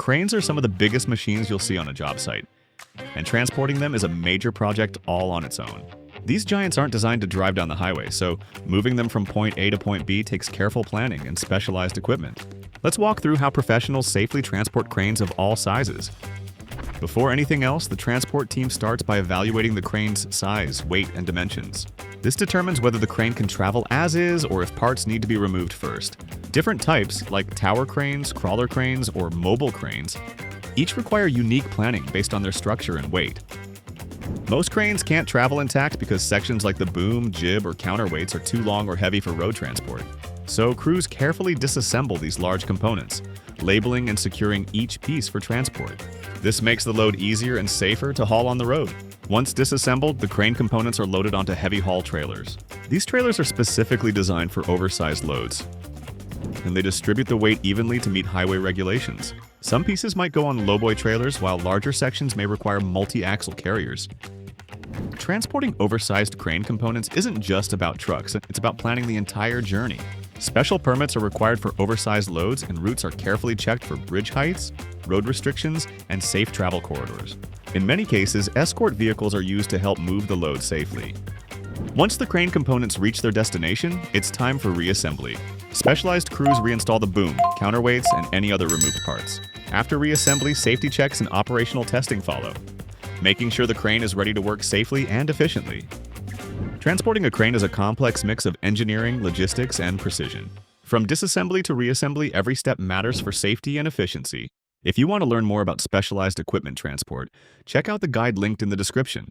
Cranes are some of the biggest machines you'll see on a job site, and transporting them is a major project all on its own. These giants aren't designed to drive down the highway, so moving them from point A to point B takes careful planning and specialized equipment. Let's walk through how professionals safely transport cranes of all sizes. Before anything else, the transport team starts by evaluating the crane's size, weight, and dimensions. This determines whether the crane can travel as is or if parts need to be removed first. Different types, like tower cranes, crawler cranes, or mobile cranes, each require unique planning based on their structure and weight. Most cranes can't travel intact because sections like the boom, jib, or counterweights are too long or heavy for road transport. So crews carefully disassemble these large components, labeling and securing each piece for transport. This makes the load easier and safer to haul on the road. Once disassembled, the crane components are loaded onto heavy haul trailers. These trailers are specifically designed for oversized loads, and they distribute the weight evenly to meet highway regulations. Some pieces might go on lowboy trailers, while larger sections may require multi-axle carriers. Transporting oversized crane components isn't just about trucks, it's about planning the entire journey. Special permits are required for oversized loads, and routes are carefully checked for bridge heights, road restrictions, and safe travel corridors. In many cases, escort vehicles are used to help move the load safely. Once the crane components reach their destination, it's time for reassembly. Specialized crews reinstall the boom, counterweights, and any other removed parts. After reassembly, safety checks and operational testing follow, making sure the crane is ready to work safely and efficiently. Transporting a crane is a complex mix of engineering, logistics, and precision. From disassembly to reassembly, every step matters for safety and efficiency. If you want to learn more about specialized equipment transport, check out the guide linked in the description.